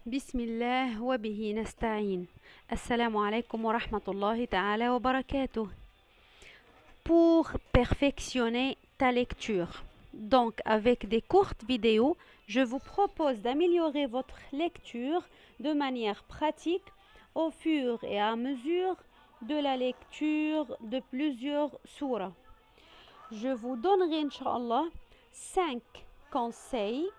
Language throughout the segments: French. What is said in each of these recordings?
بسم الله وبه نستعين. السلام عليكم ورحمة الله تعالى وبركاته. Pour perfectionner ta lecture. Donc, avec des courtes vidéos, je vous propose d'améliorer votre lecture de manière pratique au fur et à mesure de la lecture de plusieurs sourates. Je vous donnerai, Inch'Allah, 5 conseils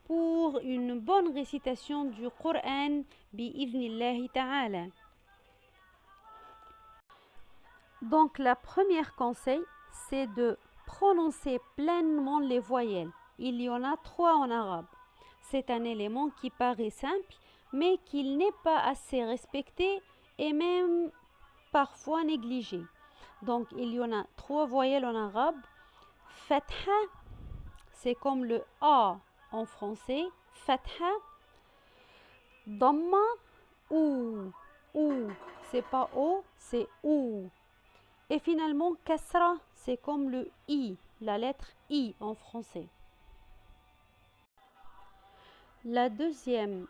pour une bonne récitation du Coran bi'idhnillahi ta'ala. Donc, la première conseil, c'est de prononcer pleinement les voyelles. Il y en a 3 en arabe. C'est un élément qui paraît simple, mais qui n'est pas assez respecté et même parfois négligé. Donc, il y en a 3 voyelles en arabe. Fatha, c'est comme le A en français. Fatha. Damma, ou, c'est pas O, c'est ou. Et finalement, kasra, c'est comme le I, la lettre I en français. La deuxième,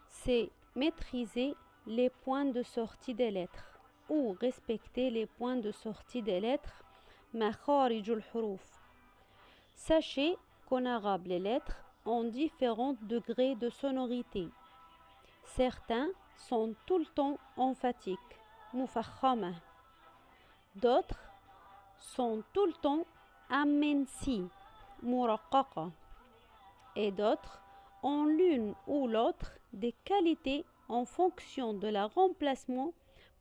c'est maîtriser les points de sortie des lettres ou respecter les points de sortie des lettres. Makharijul huruf. Sachez qu'en arabe, les lettres ont différents degrés de sonorité. Certains sont tout le temps emphatiques, mufakhama. D'autres sont tout le temps amensi, muraqqaqa. Et d'autres ont l'une ou l'autre des qualités en fonction de leur remplacement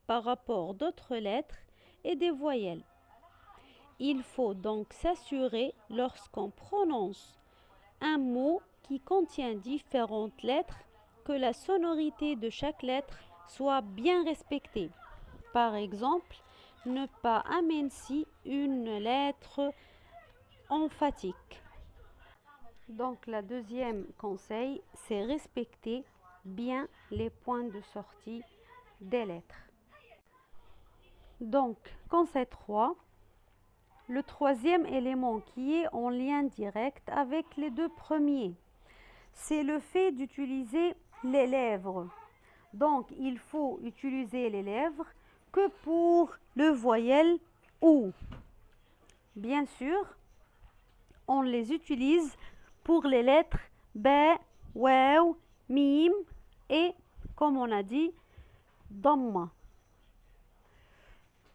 par rapport d'autres lettres et des voyelles. Il faut donc s'assurer lorsqu'on prononce un mot qui contient différentes lettres que la sonorité de chaque lettre soit bien respectée. Par exemple, ne pas amener une lettre emphatique. Donc, le deuxième conseil, c'est respecter bien les points de sortie des lettres. Donc, conseil 3, le troisième élément qui est en lien direct avec les deux premiers, c'est le fait d'utiliser les lèvres. Donc, il faut utiliser les lèvres que pour le voyelle OU. Bien sûr, on les utilise pour les lettres B, Waw, Mim et, comme on a dit, Damma.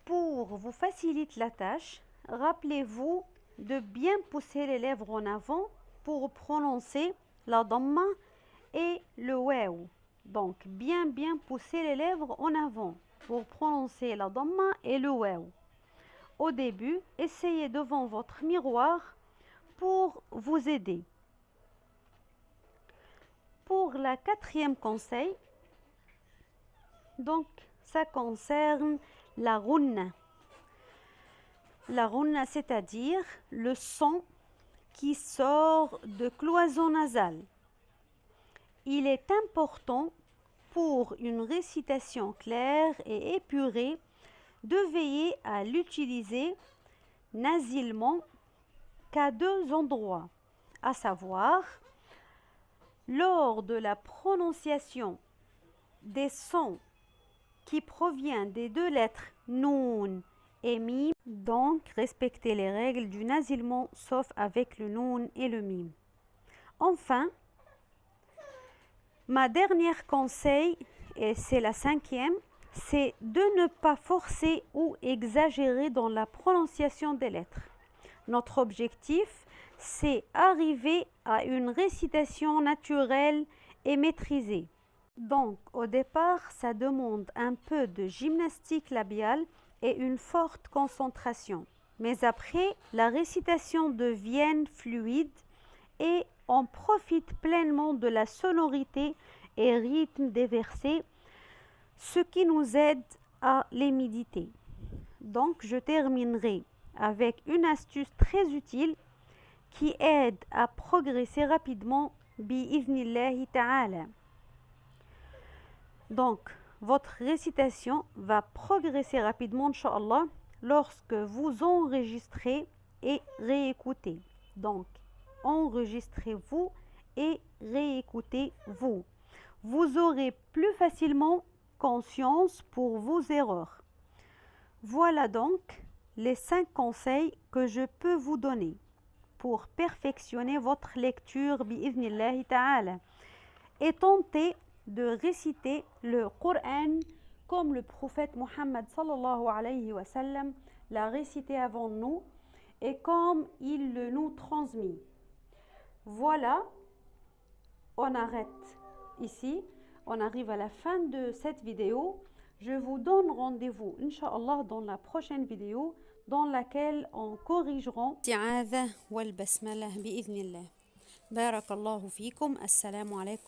Pour vous faciliter la tâche, rappelez-vous de bien pousser les lèvres en avant pour prononcer la Damma et le Waw. Donc, bien pousser les lèvres en avant pour prononcer la Damma et le Waw. Au début, essayez devant votre miroir pour vous aider. Pour la quatrième conseil, donc ça concerne la ghunna. La ghunna, c'est-à-dire le son qui sort de cloison nasale. Il est important pour une récitation claire et épurée de veiller à l'utiliser nasilement qu'à 2 endroits, à savoir lors de la prononciation des sons qui proviennent des 2 lettres Noun et Mim, donc respectez les règles du nasilement sauf avec le Noun et le Mim. Enfin, ma dernière conseil, et c'est la 5e, c'est de ne pas forcer ou exagérer dans la prononciation des lettres. Notre objectif, c'est arriver à une récitation naturelle et maîtrisée. Donc, au départ, ça demande un peu de gymnastique labiale et une forte concentration. Mais après, la récitation devient fluide et on profite pleinement de la sonorité et rythme des versets, ce qui nous aide à les méditer. Donc, je terminerai avec une astuce très utile qui aide à progresser rapidement bi'idhnillahi ta'ala. Donc, votre récitation va progresser rapidement, Inch'Allah, lorsque vous enregistrez et réécoutez. Donc, enregistrez-vous et réécoutez-vous. vous aurez plus facilement conscience pour vos erreurs. Voilà donc les 5 conseils que je peux vous donner pour perfectionner votre lecture bi'idhnillahi ta'ala et tenter de réciter le Coran comme le prophète Mohammed sallallahu alayhi wa sallam l'a récité avant nous et comme il le nous transmet. Voilà, on arrête ici, on arrive à la fin de cette vidéo. Je vous donne rendez-vous, Inch'Allah, dans la prochaine vidéo dans laquelle on corrigera الاستعاذة والبسملة بإذن الله. بارك الله فيكم. السلام عليكم.